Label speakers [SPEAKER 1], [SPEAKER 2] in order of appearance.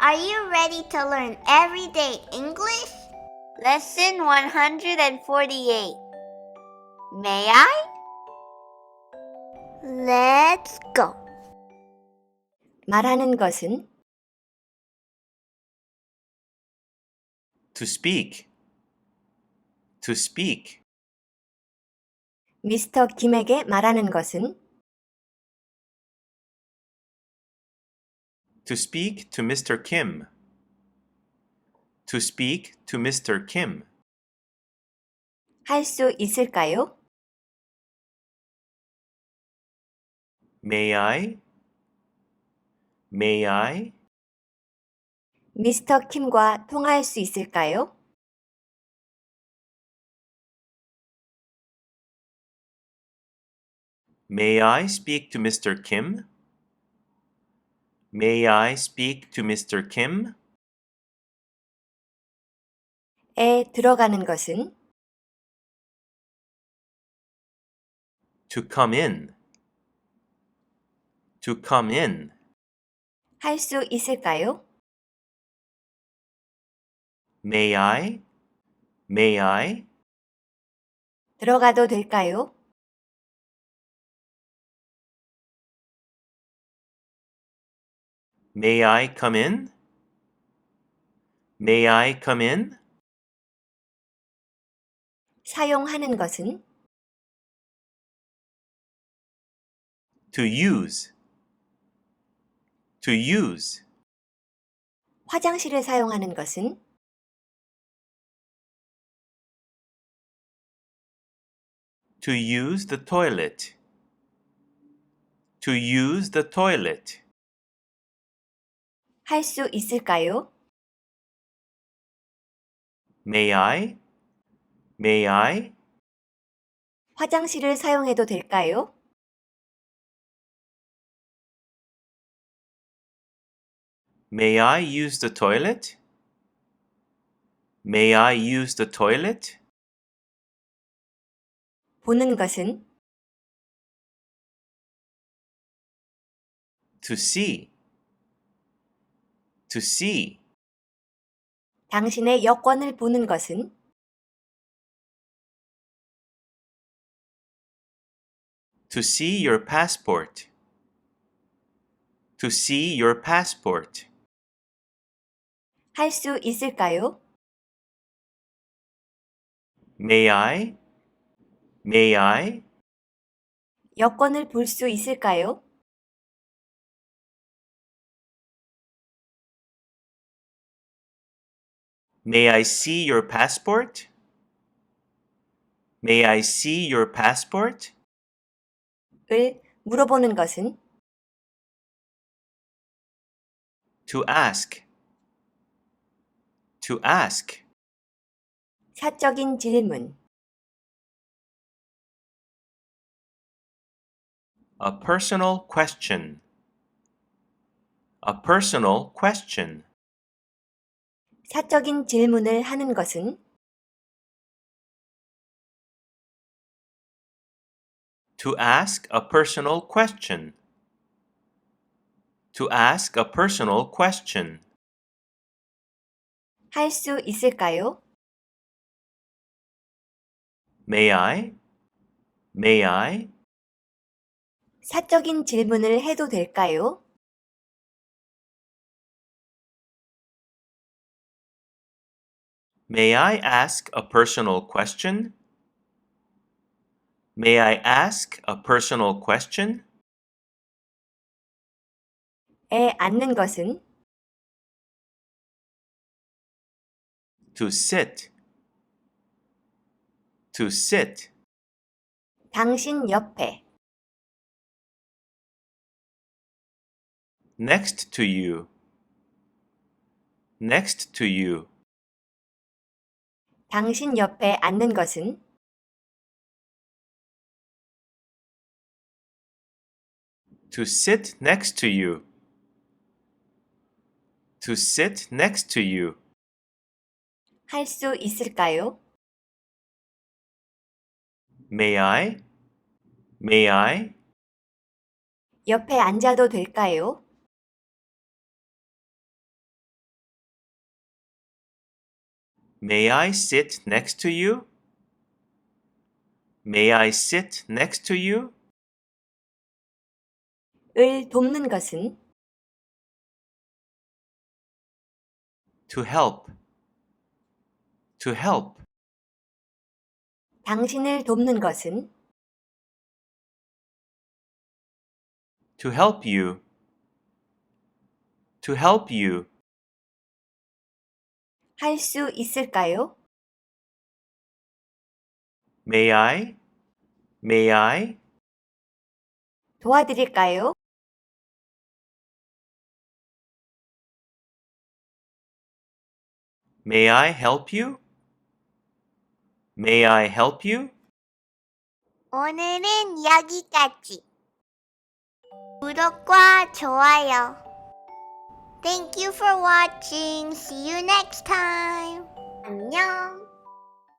[SPEAKER 1] Are you ready to learn everyday English? Lesson 148. May I? Let's go.
[SPEAKER 2] 말하는 것은
[SPEAKER 3] To speak. To speak.
[SPEAKER 2] 미스터 김에게 말하는 것은
[SPEAKER 3] To speak to Mr. Kim. To speak to Mr. Kim.
[SPEAKER 2] 할 수 있을까요?
[SPEAKER 3] May I? May I?
[SPEAKER 2] 미스터 킴과 통화할 수 있을까요?
[SPEAKER 3] May I speak to Mr. Kim? May I speak to Mr. Kim?
[SPEAKER 2] 에 들어가는 것은
[SPEAKER 3] To come in. To come in.
[SPEAKER 2] 할 수 있을까요?
[SPEAKER 3] May I? May I?
[SPEAKER 2] 들어가도 될까요?
[SPEAKER 3] May I come in? May I come in?
[SPEAKER 2] 사용하는 것은
[SPEAKER 3] To use. To use.
[SPEAKER 2] 화장실을 사용하는 것은
[SPEAKER 3] To use the toilet. To use the toilet.
[SPEAKER 2] 할 수 있을까요?
[SPEAKER 3] May I? May I?
[SPEAKER 2] 화장실을 사용해도 될까요?
[SPEAKER 3] May I use the toilet? May I use the toilet?
[SPEAKER 2] 보는 것은
[SPEAKER 3] To see. To see.
[SPEAKER 2] 당신의 여권을 보는 것은
[SPEAKER 3] To see your passport. To see your passport.
[SPEAKER 2] 할 수 있을까요?
[SPEAKER 3] May I? May I?
[SPEAKER 2] 여권을 볼 수 있을까요?
[SPEAKER 3] May I see your passport? May I see your passport?
[SPEAKER 2] 을 물어보는 것은
[SPEAKER 3] To ask. To ask.
[SPEAKER 2] 사적인 질문
[SPEAKER 3] A personal question. A personal question.
[SPEAKER 2] 사적인 질문을 하는 것은
[SPEAKER 3] To ask a personal question. To ask a personal question.
[SPEAKER 2] 할 수 있을까요?
[SPEAKER 3] May I? May I?
[SPEAKER 2] 사적인 질문을 해도 될까요?
[SPEAKER 3] May I ask a personal question? May I ask a personal question?
[SPEAKER 2] 에 앉는 것은
[SPEAKER 3] To sit. To sit.
[SPEAKER 2] 당신 옆에
[SPEAKER 3] Next to you. Next to you.
[SPEAKER 2] 당신 옆에 앉는 것은
[SPEAKER 3] To sit next to you. To sit next to you.
[SPEAKER 2] 할 수 있을까요?
[SPEAKER 3] May I? May I?
[SPEAKER 2] 옆에 앉아도 될까요?
[SPEAKER 3] May I sit next to you? May I sit next to you?
[SPEAKER 2] 을 돕는 것은
[SPEAKER 3] To help. To help.
[SPEAKER 2] 당신을 돕는 것은
[SPEAKER 3] To help you. To help you.
[SPEAKER 2] 할 수 있을까요?
[SPEAKER 3] May I? May I?
[SPEAKER 2] 도와드릴까요?
[SPEAKER 3] May I help you? May I help you?
[SPEAKER 1] 오늘은 여기까지. 구독과 좋아요. Thank you for watching. See you next time. 안녕.